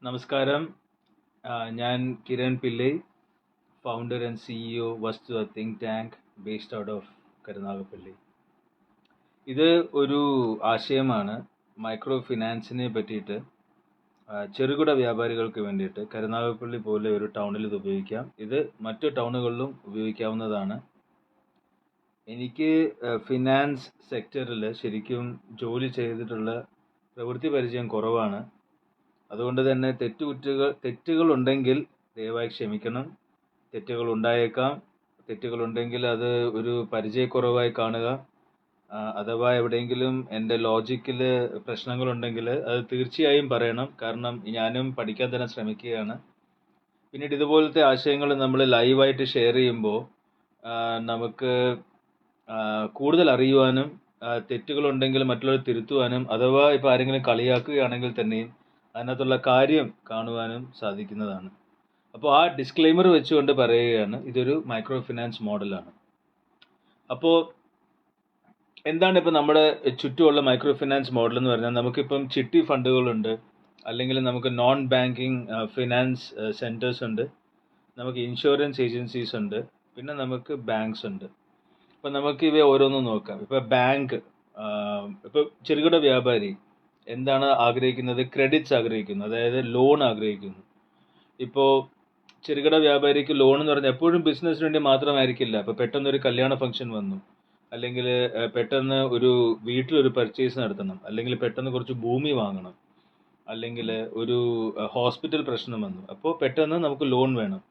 നമസ്കാരം. ഞാൻ Kiran Pillai, founder and CEO Vasthu think tank based out of Karunagappally. ഇത് ഒരു ആശയമാണ് മൈക്രോ ഫിനാൻസിനെ പറ്റിയിട്ട്. ചെറുകിട വ്യാപാരികൾക്ക് വേണ്ടിയിട്ട് കരുനാഗപ്പള്ളി പോലെ ഒരു ടൗണിൽ ഇത് ഉപയോഗിക്കാം. ഇത് മറ്റു ടൗണുകളിലും ഉപയോഗിക്കാവുന്നതാണ്. എനിക്ക് ഫിനാൻസ് സെക്ടറിൽ ശരിക്കും ജോലി ചെയ്തിട്ടുള്ള പ്രവൃത്തി പരിചയം കുറവാണ്. അതുകൊണ്ട് തന്നെ തെറ്റുകൾ ഉണ്ടെങ്കിൽ ദയവായി ക്ഷമിക്കണം. തെറ്റുകൾ ഉണ്ടായേക്കാം. തെറ്റുകളുണ്ടെങ്കിൽ അത് ഒരു പരിചയക്കുറവായി കാണുക. അഥവാ എവിടെയെങ്കിലും എൻ്റെ ലോജിക്കിൽ പ്രശ്നങ്ങളുണ്ടെങ്കിൽ അത് തീർച്ചയായും പറയണം. കാരണം ഞാനും പഠിക്കാൻ തന്നെ ശ്രമിക്കുകയാണ്. പിന്നീട് ഇതുപോലത്തെ ആശയങ്ങൾ നമ്മൾ ലൈവായിട്ട് ഷെയർ ചെയ്യുമ്പോൾ നമുക്ക് കൂടുതൽ അറിയുവാനും തെറ്റുകളുണ്ടെങ്കിൽ മറ്റുള്ളവർ തിരുത്തുവാനും, അഥവാ ഇപ്പോൾ ആരെങ്കിലും കളിയാക്കുകയാണെങ്കിൽ തന്നെയും അതിനകത്തുള്ള കാര്യം കാണുവാനും സാധിക്കുന്നതാണ്. അപ്പോൾ ആ ഡിസ്ക്ലെയിമർ വെച്ചുകൊണ്ട് പറയുകയാണ്, ഇതൊരു മൈക്രോ ഫിനാൻസ് മോഡലാണ്. അപ്പോൾ എന്താണ് ഇപ്പോൾ നമ്മുടെ ചുറ്റുമുള്ള മൈക്രോ ഫിനാൻസ് മോഡൽ എന്ന് പറഞ്ഞാൽ, നമുക്കിപ്പം ചിട്ടി ഫണ്ടുകളുണ്ട്, അല്ലെങ്കിൽ നമുക്ക് നോൺ ബാങ്കിങ് ഫിനാൻസ് സെൻറ്റേഴ്സ് ഉണ്ട്, നമുക്ക് ഇൻഷുറൻസ് ഏജൻസീസ് ഉണ്ട്, പിന്നെ നമുക്ക് ബാങ്ക്സ് ഉണ്ട്. അപ്പം നമുക്ക് ഇവ ഓരോന്നും നോക്കാം. ഇപ്പോൾ ബാങ്ക്, ഇപ്പോൾ ചെറുകിട വ്യാപാരി എന്താണ് ആഗ്രഹിക്കുന്നത്? ക്രെഡിറ്റ്സ് ആഗ്രഹിക്കുന്നു, അതായത് ലോൺ ആഗ്രഹിക്കുന്നു. ഇപ്പോൾ ചെറുകിട വ്യാപാരിക്ക് ലോൺ എന്ന് പറഞ്ഞാൽ എപ്പോഴും ബിസിനസ്സിന് വേണ്ടി മാത്രമായിരിക്കില്ല. ഇപ്പോൾ പെട്ടെന്നൊരു കല്യാണ ഫംഗ്ഷൻ വന്നു, അല്ലെങ്കിൽ പെട്ടെന്ന് ഒരു വീട്ടിലൊരു പർച്ചേസ് നടത്തണം, അല്ലെങ്കിൽ പെട്ടെന്ന് കുറച്ച് ഭൂമി വാങ്ങണം, അല്ലെങ്കിൽ ഒരു ഹോസ്പിറ്റൽ പ്രശ്നം വന്നു, അപ്പോൾ പെട്ടെന്ന് നമുക്ക് ലോൺ വേണം.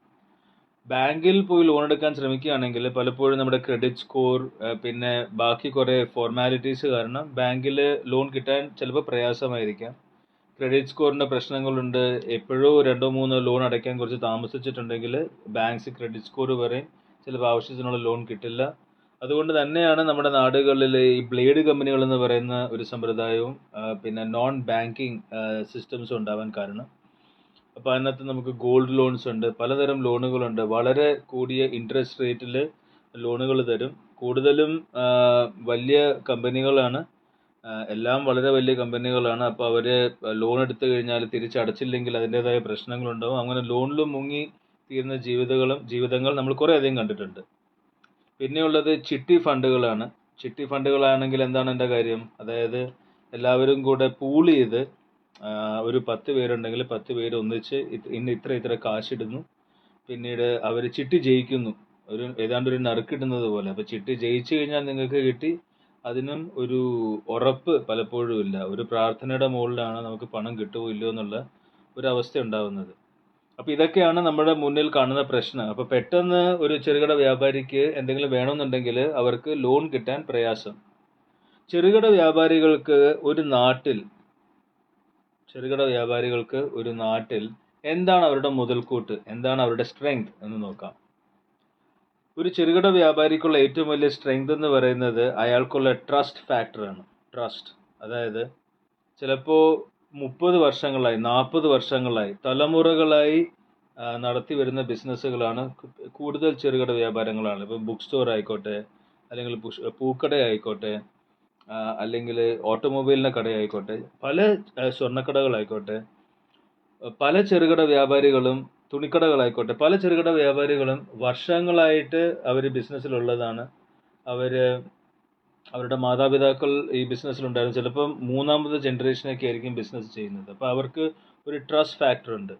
ബാങ്കിൽ പോയി ലോൺ എടുക്കാൻ ശ്രമിക്കുകയാണെങ്കിൽ പലപ്പോഴും നമ്മുടെ ക്രെഡിറ്റ് സ്കോർ, പിന്നെ ബാക്കി കുറേ ഫോർമാലിറ്റീസ് കാരണം ബാങ്കിൽ ലോൺ കിട്ടാൻ ചിലപ്പോൾ പ്രയാസമായിരിക്കാം. ക്രെഡിറ്റ് സ്കോറിൻ്റെ പ്രശ്നങ്ങളുണ്ട്. എപ്പോഴോ 2-3 ലോൺ അടയ്ക്കാൻ കുറച്ച് താമസിച്ചിട്ടുണ്ടെങ്കിൽ ബാങ്ക്സ് ക്രെഡിറ്റ് സ്കോർ പറയും, ചിലപ്പോൾ ആവശ്യത്തിനുള്ള ലോൺ കിട്ടില്ല. അതുകൊണ്ട് തന്നെയാണ് നമ്മുടെ നാടുകളിൽ ഈ ബ്ലേഡ് കമ്പനികൾ എന്ന് പറയുന്ന ഒരു സമ്പ്രദായവും പിന്നെ നോൺ ബാങ്കിങ് സിസ്റ്റംസും ഉണ്ടാവാൻ കാരണം. അപ്പോൾ അതിനകത്ത് നമുക്ക് ഗോൾഡ് ലോൺസ് ഉണ്ട്, പലതരം ലോണുകളുണ്ട്. വളരെ കൂടിയ ഇൻട്രസ്റ്റ് റേറ്റിൽ ലോണുകൾ തരും. കൂടുതലും വലിയ കമ്പനികളാണ്, എല്ലാം വളരെ വലിയ കമ്പനികളാണ്. അപ്പോൾ അവർ ലോൺ എടുത്തു കഴിഞ്ഞാൽ തിരിച്ചടച്ചില്ലെങ്കിൽ അതിൻ്റേതായ പ്രശ്നങ്ങളുണ്ടാവും. അങ്ങനെ ലോണിലും മുങ്ങി തീരുന്ന ജീവിതങ്ങൾ നമ്മൾ കുറേ അധികം കണ്ടിട്ടുണ്ട്. പിന്നെയുള്ളത് ചിട്ടി ഫണ്ടുകളാണ്. ചിട്ടി ഫണ്ടുകളാണെങ്കിൽ എന്താണ് എൻ്റെ കാര്യം? അതായത് എല്ലാവരും കൂടെ പൂൾ ചെയ്ത്, ഒരു 10 പേരുണ്ടെങ്കിൽ 10 പേര് ഒന്നിച്ച് ഇത്ര കാശിടുന്നു. പിന്നീട് അവർ ചിട്ടി ജയിക്കുന്നു, ഏതാണ്ട് ഒരു നറുക്കിടുന്നത് പോലെ. അപ്പോൾ ചിട്ടി ജയിച്ചു കഴിഞ്ഞാൽ നിങ്ങൾക്ക് കിട്ടി, അതിനും ഒരു ഉറപ്പ് പലപ്പോഴും ഇല്ല. ഒരു പ്രാർത്ഥനയുടെ മുകളിലാണ് നമുക്ക് പണം കിട്ടുമോ ഇല്ലയോ എന്നുള്ള ഒരു അവസ്ഥ ഉണ്ടാകുന്നത്. അപ്പോൾ ഇതൊക്കെയാണ് നമ്മുടെ മുന്നിൽ കാണുന്ന പ്രശ്നം. അപ്പോൾ പെട്ടെന്ന് ഒരു ചെറുകിട വ്യാപാരിക്ക് എന്തെങ്കിലും വേണമെന്നുണ്ടെങ്കിൽ അവർക്ക് ലോൺ കിട്ടാൻ പ്രയാസം. ചെറുകിട വ്യാപാരികൾക്ക് ഒരു നാട്ടിൽ എന്താണ് അവരുടെ മുതൽക്കൂട്ട്, എന്താണ് അവരുടെ സ്ട്രെങ്ത് എന്ന് നോക്കാം. ഒരു ചെറുകിട വ്യാപാരിക്കുള്ള ഏറ്റവും വലിയ സ്ട്രെങ്ത് എന്ന് പറയുന്നത് അയാൾക്കുള്ള ട്രസ്റ്റ് ഫാക്ടറാണ്. ട്രസ്റ്റ്, അതായത് ചിലപ്പോൾ 30 വർഷങ്ങളായി, 40 വർഷങ്ങളായി, തലമുറകളായി നടത്തി വരുന്ന ബിസിനസ്സുകളാണ് കൂടുതൽ ചെറുകിട വ്യാപാരങ്ങളാണ്. ഇപ്പം ബുക്ക് സ്റ്റോർ ആയിക്കോട്ടെ, അല്ലെങ്കിൽ പൂക്കട ആയിക്കോട്ടെ, അല്ലെങ്കിൽ ഓട്ടോമൊബൈലിൻ്റെ കടയായിക്കോട്ടെ, പല സ്വർണ്ണക്കടകളായിക്കോട്ടെ, പല ചെറുകിട വ്യാപാരികളും, തുണിക്കടകളായിക്കോട്ടെ, പല ചെറുകിട വ്യാപാരികളും വർഷങ്ങളായിട്ട് അവർ ബിസിനസ്സിലുള്ളതാണ്. അവരുടെ മാതാപിതാക്കൾ ഈ ബിസിനസ്സിലുണ്ടായിരുന്നു. ചിലപ്പം 3ാമത് ജനറേഷനൊക്കെ ആയിരിക്കും ബിസിനസ് ചെയ്യുന്നത്. അപ്പോൾ അവർക്ക് ഒരു ട്രസ്റ്റ് ഫാക്ടർ ഉണ്ട്.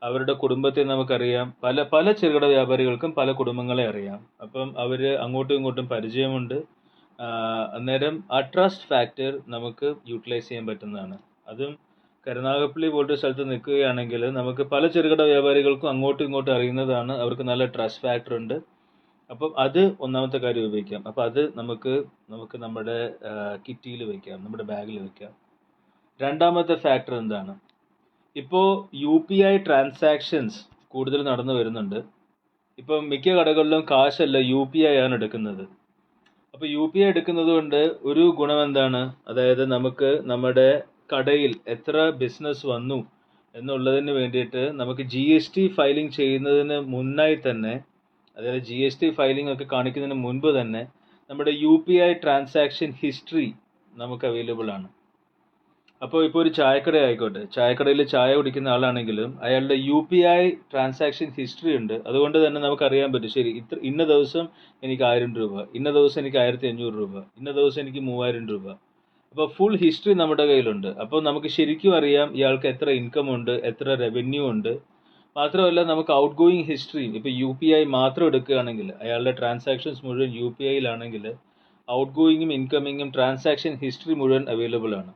അവരുടെ കുടുംബത്തെ നമുക്കറിയാം. പല ചെറുകിട വ്യാപാരികൾക്കും പല കുടുംബങ്ങളെ അറിയാം. അപ്പം അവർ അങ്ങോട്ടും ഇങ്ങോട്ടും പരിചയമുണ്ട്. അന്നേരം ആ ട്രസ്റ്റ് ഫാക്ടർ നമുക്ക് യൂട്ടിലൈസ് ചെയ്യാൻ പറ്റുന്നതാണ്. അതും കരുനാഗപ്പള്ളി പോലൊരു സ്ഥലത്ത് നിൽക്കുകയാണെങ്കിൽ നമുക്ക് പല ചെറുകിട വ്യാപാരികൾക്കും അങ്ങോട്ടും ഇങ്ങോട്ടും അറിയുന്നതാണ്. അവർക്ക് നല്ല ട്രസ്റ്റ് ഫാക്ടർ ഉണ്ട്. അപ്പം അത് ഒന്നാമത്തെ കാര്യം ഉപയോഗിക്കാം. അപ്പോൾ അത് നമുക്ക് നമ്മുടെ കിറ്റിയിൽ വയ്ക്കാം, നമ്മുടെ ബാഗിൽ വയ്ക്കാം. രണ്ടാമത്തെ ഫാക്ടർ എന്താണ്? ഇപ്പോൾ UPI ട്രാൻസാക്ഷൻസ് കൂടുതൽ നടന്നു വരുന്നുണ്ട്. ഇപ്പം മിക്ക കടകളിലും കാശല്ല, UPI ആണ് എടുക്കുന്നത്. അപ്പോൾ UPI എടുക്കുന്നത് കൊണ്ട് ഒരു ഗുണം എന്താണ്? അതായത് നമുക്ക് നമ്മുടെ കടയിൽ എത്ര ബിസിനസ് വന്നു എന്നുള്ളതിന് വേണ്ടിയിട്ട് നമുക്ക് GST ഫയലിംഗ് ചെയ്യുന്നതിന് മുന്നായി തന്നെ, അതായത് GST ഫയലിംഗ് ഒക്കെ കാണിക്കുന്നതിന് മുൻപ് തന്നെ നമ്മുടെ UPI ട്രാൻസാക്ഷൻ ഹിസ്റ്ററി നമുക്ക് അവൈലബിൾ ആണ്. അപ്പോൾ ഇപ്പോൾ ഒരു ചായക്കട ആയിക്കോട്ടെ, ചായക്കടയിൽ ചായ കുടിക്കുന്ന ആളാണെങ്കിലും അയാളുടെ UPI ട്രാൻസാക്ഷൻ ഹിസ്റ്ററി ഉണ്ട്. അതുകൊണ്ട് തന്നെ നമുക്കറിയാൻ പറ്റും, ശരി ഇന്ന ദിവസം എനിക്ക് 1000 രൂപ, ഇന്ന ദിവസം എനിക്ക് 1500 രൂപ, ഇന്ന ദിവസം എനിക്ക് 3000 രൂപ. അപ്പോൾ ഫുൾ ഹിസ്റ്ററി നമ്മുടെ കയ്യിലുണ്ട്. അപ്പോൾ നമുക്ക് ശരിക്കും അറിയാം ഇയാൾക്ക് എത്ര ഇൻകം ഉണ്ട്, എത്ര റവന്യൂ ഉണ്ട്. മാത്രമല്ല നമുക്ക് ഔട്ട് ഗോയിങ് ഹിസ്റ്ററിയും, ഇപ്പോൾ UPI മാത്രം എടുക്കുകയാണെങ്കിൽ അയാളുടെ ട്രാൻസാക്ഷൻസ് മുഴുവൻ UPIയിലാണെങ്കിൽ ഔട്ട് ഗോയിങ്ങും ഇൻകമിങ്ങും ട്രാൻസാക്ഷൻ ഹിസ്റ്ററി മുഴുവൻ അവൈലബിൾ ആണ്.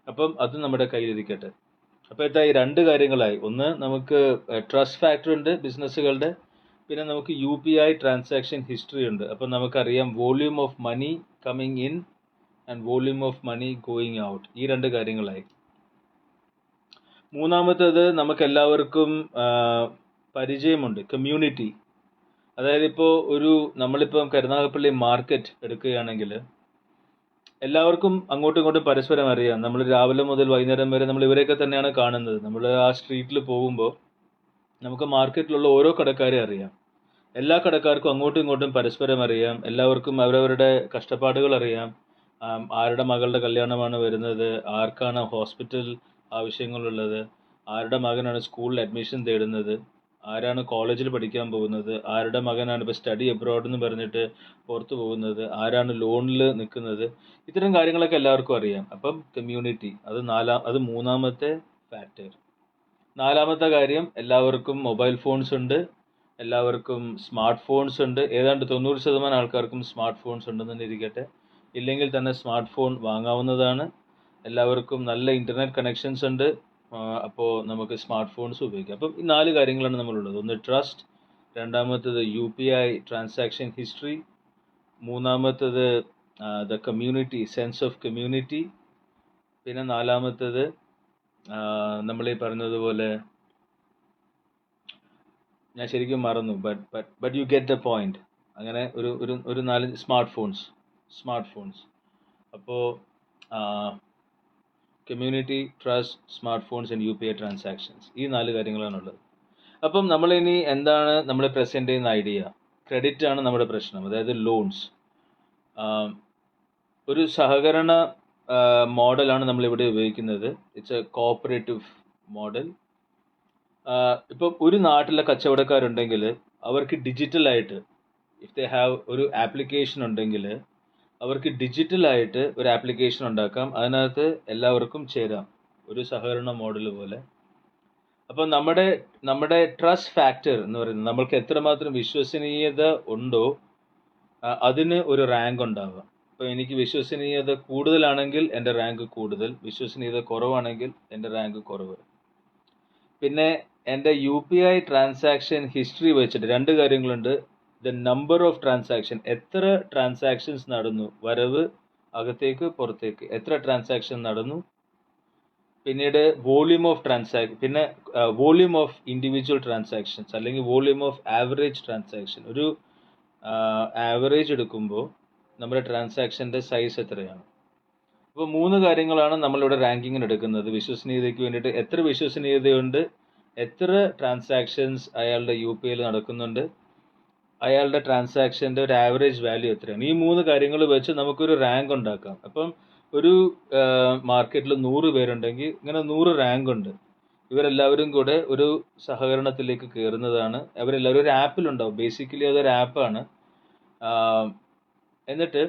അപ്പം അത് നമ്മുടെ കയ്യിലിരിക്കട്ടെ. അപ്പോൾ എന്താ, ഈ രണ്ട് കാര്യങ്ങളായി. ഒന്ന്, നമുക്ക് ട്രസ്റ്റ് ഫാക്ടർ ഉണ്ട് ബിസിനസ്സുകളുടെ. പിന്നെ നമുക്ക് UPI ട്രാൻസാക്ഷൻ ഹിസ്റ്ററി ഉണ്ട്. അപ്പം നമുക്കറിയാം volume of money coming in and volume of money going out. ഈ രണ്ട് കാര്യങ്ങളായി. മൂന്നാമത്തേത്, നമുക്കെല്ലാവർക്കും പരിചയമുണ്ട്, കമ്മ്യൂണിറ്റി. അതായത് ഇപ്പോൾ നമ്മളിപ്പം കരുനാഗപ്പള്ളി മാർക്കറ്റ് എടുക്കുകയാണെങ്കിൽ എല്ലാവർക്കും അങ്ങോട്ടും ഇങ്ങോട്ടും പരസ്പരം അറിയാം. നമ്മൾ രാവിലെ മുതൽ വൈകുന്നേരം വരെ നമ്മൾ ഇവരെയൊക്കെ തന്നെയാണ് കാണുന്നത്. നമ്മൾ ആ സ്ട്രീറ്റിൽ പോകുമ്പോൾ നമുക്ക് മാർക്കറ്റിലുള്ള ഓരോ കടക്കാരെ അറിയാം. എല്ലാ കടക്കാർക്കും അങ്ങോട്ടും ഇങ്ങോട്ടും പരസ്പരം അറിയാം. എല്ലാവർക്കും അവരവരുടെ കഷ്ടപ്പാടുകൾ അറിയാം. ആരുടെ മകളുടെ കല്യാണമാണ് വരുന്നത്, ആർക്കാണ് ഹോസ്പിറ്റൽ ആവശ്യങ്ങളുള്ളത്, ആരുടെ മകനാണ് സ്കൂളിൽ അഡ്മിഷൻ തേടുന്നത്, ആരാണ് കോളേജിൽ പഠിക്കാൻ പോകുന്നത്, ആരുടെ മകനാണ് ഇപ്പോൾ സ്റ്റഡി അബ്രോഡ് എന്ന് പറഞ്ഞിട്ട് പുറത്തു പോകുന്നത്, ആരാണ് ലോണിൽ നിൽക്കുന്നത്. ഇത്തരം കാര്യങ്ങളൊക്കെ എല്ലാവർക്കും അറിയാം. അപ്പം കമ്മ്യൂണിറ്റി, അത് മൂന്നാമത്തെ ഫാക്ടർ. നാലാമത്തെ കാര്യം, എല്ലാവർക്കും മൊബൈൽ ഫോൺസ് ഉണ്ട്, എല്ലാവർക്കും സ്മാർട്ട് ഫോൺസ് ഉണ്ട്. ഏതാണ്ട് 90% ആൾക്കാർക്കും സ്മാർട്ട് ഫോൺസ് ഉണ്ടെന്ന് തന്നെ ഇരിക്കട്ടെ. ഇല്ലെങ്കിൽ തന്നെ സ്മാർട്ട് ഫോൺ വാങ്ങാവുന്നതാണ്. എല്ലാവർക്കും നല്ല ഇൻ്റർനെറ്റ് കണക്ഷൻസ് ഉണ്ട്. അപ്പോൾ നമുക്ക് സ്മാർട്ട് ഫോൺസ് ഉപയോഗിക്കാം. അപ്പം ഈ 4 കാര്യങ്ങളാണ് നമ്മളുള്ളത്. ഒന്ന് ട്രസ്റ്റ്, രണ്ടാമത്തേത് UPI ട്രാൻസാക്ഷൻ ഹിസ്റ്ററി, മൂന്നാമത്തേത് the community, sense of community, പിന്നെ നാലാമത്തേത് നമ്മളീ പറഞ്ഞതുപോലെ, ഞാൻ ശരിക്കും മറന്നു, but you get the point. അങ്ങനെ ഒരു 4 സ്മാർട്ട് ഫോൺസ്. അപ്പോൾ community, trust, smart phones and UPI transactions, ഈ 4 കാര്യങ്ങളാണുള്ളത്. അപ്പം നമ്മളിനി എന്താണ് നമ്മൾ പ്രസൻറ്റ് ചെയ്യുന്ന ഐഡിയ? ക്രെഡിറ്റ് ആണ് നമ്മുടെ പ്രശ്നം, അതായത് ലോൺസ്. ഒരു സഹകരണ മോഡലാണ് നമ്മളിവിടെ ഉപയോഗിക്കുന്നത്. It's A cooperative model. ഇപ്പം ഒരു നാട്ടിലെ കച്ചവടക്കാരുണ്ടെങ്കിൽ അവർക്ക് ഡിജിറ്റലായിട്ട്, ഇഫ് ദേ ഹാവ് ഒരു ആപ്ലിക്കേഷൻ ഉണ്ടെങ്കിൽ അവർക്ക് ഡിജിറ്റലായിട്ട് ഒരു ആപ്ലിക്കേഷൻ ഉണ്ടാക്കാം. അതിനകത്ത് എല്ലാവർക്കും ചേരാം, ഒരു സഹകരണ മോഡൽ പോലെ. അപ്പം നമ്മുടെ ട്രസ്റ്റ് ഫാക്ടർ എന്ന് പറയുന്നത്, നമ്മൾക്ക് എത്രമാത്രം വിശ്വസനീയത ഉണ്ടോ അതിന് ഒരു റാങ്ക് ഉണ്ടാവാം. അപ്പോൾ എനിക്ക് വിശ്വസനീയത കൂടുതലാണെങ്കിൽ എൻ്റെ റാങ്ക് കൂടുതൽ, വിശ്വസനീയത കുറവാണെങ്കിൽ എൻ്റെ റാങ്ക് കുറവ്. പിന്നെ എൻ്റെ UPI ട്രാൻസാക്ഷൻ ഹിസ്റ്ററി വെച്ചിട്ട് 2 കാര്യങ്ങളുണ്ട്. ദ നമ്പർ ഓഫ് ട്രാൻസാക്ഷൻ, എത്ര ട്രാൻസാക്ഷൻസ് നടന്നു, വരവ് അകത്തേക്ക് പുറത്തേക്ക് എത്ര ട്രാൻസാക്ഷൻ നടന്നു. പിന്നീട് വോള്യൂം ഓഫ് ഇൻഡിവിജ്വൽ ട്രാൻസാക്ഷൻസ്, അല്ലെങ്കിൽ വോള്യൂം ഓഫ് ആവറേജ് ട്രാൻസാക്ഷൻ. ഒരു ആവറേജ് എടുക്കുമ്പോൾ നമ്മുടെ ട്രാൻസാക്ഷൻ്റെ സൈസ് എത്രയാണ്. അപ്പോൾ 3 കാര്യങ്ങളാണ് നമ്മളിവിടെ റാങ്കിങ്ങിന് എടുക്കുന്നത്. വിശ്വസനീയതയ്ക്ക് വേണ്ടിയിട്ട് എത്ര വിശ്വസനീയതയുണ്ട്, എത്ര ട്രാൻസാക്ഷൻസ് അയാളുടെ UPIയിൽ നടക്കുന്നുണ്ട്, അയാളുടെ ട്രാൻസാക്ഷൻ്റെ ഒരു ആവറേജ് വാല്യൂ എത്രയാണ്. ഈ 3 കാര്യങ്ങൾ വെച്ച് നമുക്കൊരു റാങ്ക് ഉണ്ടാക്കാം. അപ്പം ഒരു മാർക്കറ്റിൽ 100 പേരുണ്ടെങ്കിൽ ഇങ്ങനെ 100 റാങ്ക് ഉണ്ട്. ഇവരെല്ലാവരും കൂടെ ഒരു സഹകരണത്തിലേക്ക് കയറുന്നതാണ്. അവരെല്ലാവരും ഒരു ആപ്പിലുണ്ടാവും. ബേസിക്കലി അതൊരു ആപ്പാണ്. എന്നിട്ട്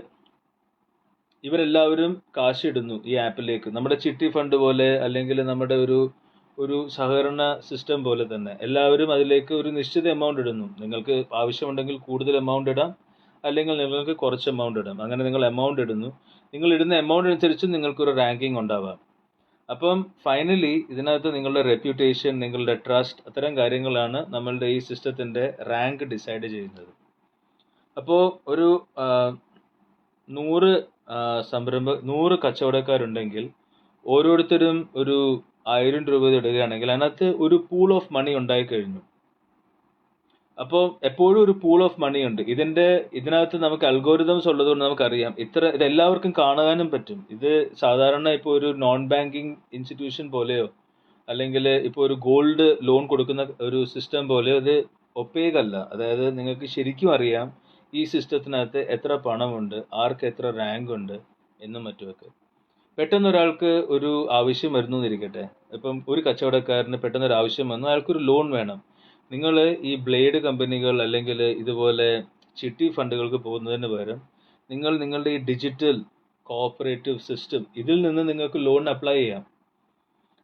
ഇവരെല്ലാവരും കാശിടുന്നു ഈ ആപ്പിലേക്ക്. നമ്മുടെ ചിട്ടി ഫണ്ട് പോലെ, അല്ലെങ്കിൽ നമ്മുടെ ഒരു സഹകരണ സിസ്റ്റം പോലെ തന്നെ എല്ലാവരും അതിലേക്ക് ഒരു നിശ്ചിത എമൗണ്ട് ഇടുന്നു. നിങ്ങൾക്ക് ആവശ്യമുണ്ടെങ്കിൽ കൂടുതൽ എമൗണ്ട് ഇടാം, അല്ലെങ്കിൽ നിങ്ങൾക്ക് കുറച്ച് എമൗണ്ട് ഇടാം. അങ്ങനെ നിങ്ങൾ എമൗണ്ട് ഇടുന്നു. നിങ്ങൾ ഇടുന്ന എമൗണ്ട് അനുസരിച്ച് നിങ്ങൾക്കൊരു റാങ്കിങ് ഉണ്ടാവാം. അപ്പം ഫൈനലി ഇതിനകത്ത് നിങ്ങളുടെ റെപ്യൂട്ടേഷൻ, നിങ്ങളുടെ ട്രസ്റ്റ്, അത്തരം കാര്യങ്ങളാണ് നമ്മളുടെ ഈ സിസ്റ്റത്തിൻ്റെ റാങ്ക് ഡിസൈഡ് ചെയ്യുന്നത്. അപ്പോൾ ഒരു 100 കച്ചവടക്കാരുണ്ടെങ്കിൽ ഓരോരുത്തരും ഒരു 1000 രൂപ ഇടുകയാണെങ്കിൽ അതിനകത്ത് ഒരു പൂൾ ഓഫ് മണി ഉണ്ടായിക്കഴിഞ്ഞു. അപ്പോൾ എപ്പോഴും ഒരു പൂൾ ഓഫ് മണി ഉണ്ട്. ഇതിനകത്ത് നമുക്ക് അൽഗോരിതംസ് ഉള്ളതുകൊണ്ട് നമുക്കറിയാം ഇത് എല്ലാവർക്കും കാണാനും പറ്റും. ഇത് സാധാരണ ഇപ്പോൾ ഒരു നോൺ ബാങ്കിങ് ഇൻസ്റ്റിറ്റ്യൂഷൻ പോലെയോ, അല്ലെങ്കിൽ ഇപ്പോൾ ഒരു ഗോൾഡ് ലോൺ കൊടുക്കുന്ന ഒരു സിസ്റ്റം പോലെയോ ഇത് ഒപ്പേകല്ല. അതായത് നിങ്ങൾക്ക് ശരിക്കും അറിയാം ഈ സിസ്റ്റത്തിനകത്ത് എത്ര പണമുണ്ട്, ആർക്ക് എത്ര റാങ്ക് ഉണ്ട് എന്നും മറ്റുമൊക്കെ. പെട്ടെന്ന് ഒരാൾക്ക് ഒരു ആവശ്യം വരുന്നു എന്നിരിക്കട്ടെ. ഇപ്പം ഒരു കച്ചവടക്കാരന് പെട്ടെന്ന് ഒരു ആവശ്യം വന്നു. അയാൾക്കൊരു ലോൺ വേണം. നിങ്ങൾ ഈ ബ്ലേഡ് കമ്പനികൾ അല്ലെങ്കിൽ ഇതുപോലെ ചിട്ടി ഫണ്ടുകൾക്ക് പോകുന്നതിന് പകരം നിങ്ങൾ നിങ്ങളുടെ ഈ ഡിജിറ്റൽ കോഓപ്പറേറ്റീവ് സിസ്റ്റം ഇതിൽ നിന്ന് നിങ്ങൾക്ക് ലോൺ അപ്ലൈ ചെയ്യാം.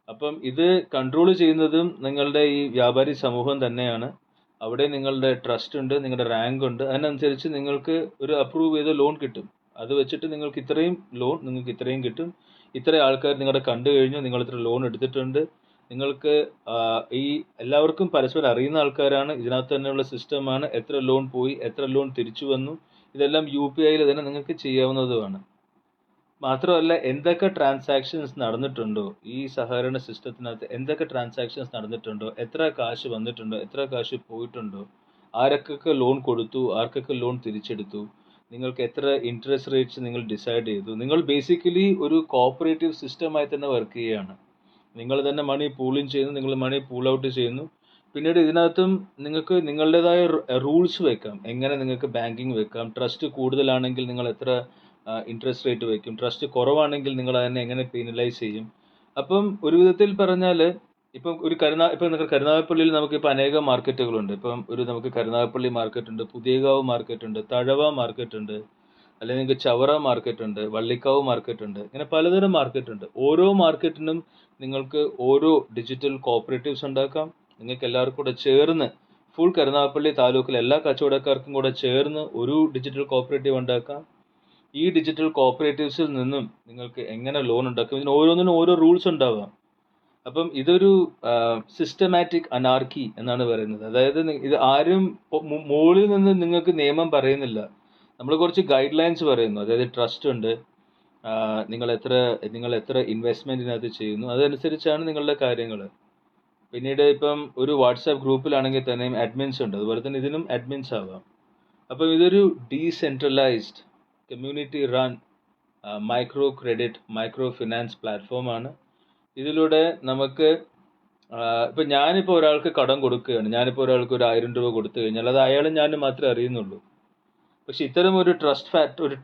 അപ്പം ഇത് കൺട്രോൾ ചെയ്യുന്നതും നിങ്ങളുടെ ഈ വ്യാപാരി സമൂഹം തന്നെയാണ്. അവിടെ നിങ്ങളുടെ ട്രസ്റ്റ് ഉണ്ട്, നിങ്ങളുടെ റാങ്ക് ഉണ്ട്. അതിനനുസരിച്ച് നിങ്ങൾക്ക് ഒരു അപ്രൂവ് ചെയ്ത ലോൺ കിട്ടും. അത് വെച്ചിട്ട് നിങ്ങൾക്ക് ഇത്രയും ലോൺ നിങ്ങൾക്ക് ഇത്രയും കിട്ടും. ഇത്ര ആൾക്കാർ നിങ്ങളുടെ കണ്ടു കഴിഞ്ഞു, നിങ്ങൾ ഇത്ര ലോൺ എടുത്തിട്ടുണ്ട്. നിങ്ങൾക്ക് ഈ എല്ലാവർക്കും പരസ്പരം അറിയുന്ന ആൾക്കാരാണ്. ഇതിനകത്ത് തന്നെയുള്ള സിസ്റ്റമാണ്. എത്ര ലോൺ പോയി, എത്ര ലോൺ തിരിച്ചു വന്നു, ഇതെല്ലാം UPIയിൽ തന്നെ നിങ്ങൾക്ക് ചെയ്യാവുന്നതുമാണ്. മാത്രമല്ല എന്തൊക്കെ ട്രാൻസാക്ഷൻസ് നടന്നിട്ടുണ്ടോ ഈ സഹകരണ സിസ്റ്റത്തിനകത്ത്, എന്തൊക്കെ ട്രാൻസാക്ഷൻസ് നടന്നിട്ടുണ്ടോ, എത്ര കാശ് വന്നിട്ടുണ്ടോ, എത്ര കാശ് പോയിട്ടുണ്ടോ, ആരൊക്കെ ലോൺ കൊടുത്തു, ആർക്കൊക്കെ ലോൺ തിരിച്ചെടുത്തു, നിങ്ങൾക്ക് എത്ര ഇൻട്രസ്റ്റ് റേറ്റ്സ് നിങ്ങൾ ഡിസൈഡ് ചെയ്തു. നിങ്ങൾ ബേസിക്കലി ഒരു കോഓപ്പറേറ്റീവ് സിസ്റ്റമായി തന്നെ വർക്ക് ചെയ്യുകയാണ്. നിങ്ങൾ തന്നെ മണി പൂളിങ് ചെയ്യുന്നു, നിങ്ങൾ മണി പൂൾ ഔട്ട് ചെയ്യുന്നു. പിന്നീട് ഇതിനകത്തും നിങ്ങൾക്ക് നിങ്ങളുടേതായ റൂൾസ് വെക്കാം. എങ്ങനെ നിങ്ങൾക്ക് ബാങ്കിങ് വെക്കാം, ട്രസ്റ്റ് കൂടുതലാണെങ്കിൽ നിങ്ങൾ എത്ര ഇൻട്രസ്റ്റ് റേറ്റ് വയ്ക്കും, ട്രസ്റ്റ് കുറവാണെങ്കിൽ നിങ്ങൾ അതിനെ എങ്ങനെ പീനലൈസ് ചെയ്യും. അപ്പം ഒരു വിധത്തിൽ പറഞ്ഞാൽ ഇപ്പം ഇപ്പം നിങ്ങൾക്ക് കരുനാഗപ്പള്ളിയിൽ നമുക്കിപ്പോൾ അനേകം മാർക്കറ്റുകളുണ്ട്. ഇപ്പം നമുക്ക് കരുനാഗപ്പള്ളി മാർക്കറ്റ് ഉണ്ട്, പുതിയകാവ് മാർക്കറ്റ് ഉണ്ട്, തഴവ മാർക്കറ്റ് ഉണ്ട്, അല്ലെങ്കിൽ നിങ്ങൾക്ക് ചവറ മാർക്കറ്റ് ഉണ്ട്, വള്ളിക്കാവ് മാർക്കറ്റ് ഉണ്ട്. ഇങ്ങനെ പലതരം മാർക്കറ്റ് ഉണ്ട്. ഓരോ മാർക്കറ്റിനും നിങ്ങൾക്ക് ഓരോ ഡിജിറ്റൽ കോഓപ്പറേറ്റീവ്സ് ഉണ്ടാക്കാം. നിങ്ങൾക്ക് എല്ലാവർക്കും കൂടെ ചേർന്ന് ഫുൾ കരുനാഗപ്പള്ളി താലൂക്കിലെ എല്ലാ കച്ചവടക്കാർക്കും കൂടെ ചേർന്ന് ഒരു ഡിജിറ്റൽ കോഓപ്പറേറ്റീവ് ഉണ്ടാക്കാം. ഈ ഡിജിറ്റൽ കോഓപ്പറേറ്റീവ്സിൽ നിന്നും നിങ്ങൾക്ക് എങ്ങനെ ലോൺ ഉണ്ടാക്കും, ഇതിന് ഓരോന്നിനും ഓരോ റൂൾസ് ഉണ്ടാവാം. അപ്പം ഇതൊരു സിസ്റ്റമാറ്റിക് അനാർക്കി എന്നാണ് പറയുന്നത്. അതായത് ഇത് ആരും മുകളിൽ നിന്ന് നിങ്ങൾക്ക് നിയമം പറയുന്നില്ല. നമ്മൾ കുറച്ച് ഗൈഡ് ലൈൻസ് പറയുന്നു. അതായത് ട്രസ്റ്റ് ഉണ്ട്, നിങ്ങൾ എത്ര ഇൻവെസ്റ്റ്മെന്റിനകത്ത് ചെയ്യുന്നു, അതനുസരിച്ചാണ് നിങ്ങളുടെ കാര്യങ്ങൾ. പിന്നീട് ഇപ്പം ഒരു വാട്സാപ്പ് ഗ്രൂപ്പിലാണെങ്കിൽ തന്നെയും അഡ്മിൻസ് ഉണ്ട്. അതുപോലെ തന്നെ ഇതിനും അഡ്മിൻസ് ആവാം. അപ്പം ഇതൊരു decentralised community run micro credit micro finance പ്ലാറ്റ്ഫോമാണ്. ഇതിലൂടെ നമുക്ക് ഇപ്പം ഞാനിപ്പോൾ ഒരാൾക്ക് കടം കൊടുക്കുകയാണ്, ഞാനിപ്പോൾ ഒരാൾക്ക് ഒരു 1000 രൂപ കൊടുത്തു കഴിഞ്ഞാൽ അത് അയാളും ഞാനും മാത്രമേ അറിയുന്നുള്ളൂ. പക്ഷെ ഇത്തരം ഒരു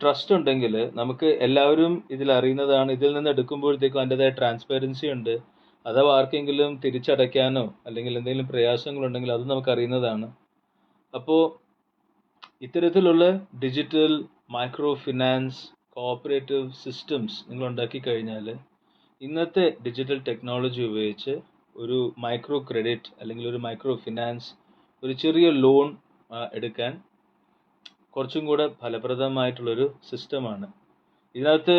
ട്രസ്റ്റ് ഉണ്ടെങ്കിൽ നമുക്ക് എല്ലാവരും ഇതിൽ അറിയുന്നതാണ്. ഇതിൽ നിന്ന് എടുക്കുമ്പോഴത്തേക്കും അതിൻ്റെതായ ട്രാൻസ്പെറൻസി ഉണ്ട്. അഥവാ ആർക്കെങ്കിലും തിരിച്ചടയ്ക്കാനോ അല്ലെങ്കിൽ എന്തെങ്കിലും പ്രയാസങ്ങളുണ്ടെങ്കിൽ അത് നമുക്ക് അറിയുന്നതാണ്. അപ്പോൾ ഇത്തരത്തിലുള്ള digital micro finance cooperative systems നിങ്ങൾ ഉണ്ടാക്കി കഴിഞ്ഞാൽ ഇന്നത്തെ ഡിജിറ്റൽ ടെക്നോളജി ഉപയോഗിച്ച് ഒരു മൈക്രോ ക്രെഡിറ്റ് അല്ലെങ്കിൽ ഒരു മൈക്രോ ഫിനാൻസ്, ഒരു ചെറിയ ലോൺ എടുക്കാൻ കുറച്ചും കൂടെ ഫലപ്രദമായിട്ടുള്ളൊരു സിസ്റ്റമാണ്. ഇതിനകത്ത്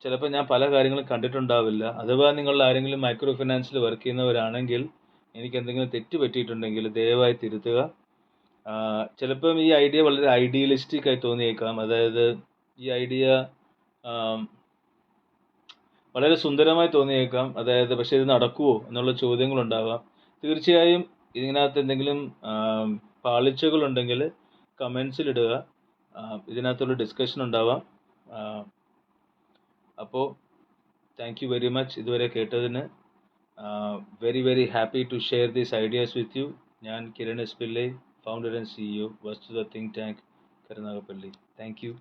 ചിലപ്പോൾ ഞാൻ പല കാര്യങ്ങളും കണ്ടിട്ടുണ്ടാവില്ല. അഥവാ നിങ്ങൾ ആരെങ്കിലും മൈക്രോ ഫിനാൻസിൽ വർക്ക് ചെയ്യുന്നവരാണെങ്കിൽ എനിക്ക് എന്തെങ്കിലും തെറ്റ് പറ്റിയിട്ടുണ്ടെങ്കിൽ ദയവായി തിരുത്തുക. ചിലപ്പം ഈ ഐഡിയ വളരെ ഐഡിയലിസ്റ്റിക് ആയി തോന്നിയേക്കാം. അതായത് ഈ ഐഡിയ വളരെ സുന്ദരമായി തോന്നിയേക്കാം. അതായത് പക്ഷേ ഇത് നടക്കുമോ എന്നുള്ള ചോദ്യങ്ങളുണ്ടാവാം. തീർച്ചയായും ഇതിനകത്ത് എന്തെങ്കിലും പാളിച്ചകളുണ്ടെങ്കിൽ കമൻസിലിടുക. ഇതിനകത്തുള്ള ഡിസ്കഷൻ ഉണ്ടാവാം. അപ്പോൾ താങ്ക് യു വെരി മച്ച് ഇതുവരെ കേട്ടതിന്. Very very happy to share these ideas with you. ഞാൻ Kiran S Pillai, founder and CEO Vasthutha think tank Karunagappally. Thank U.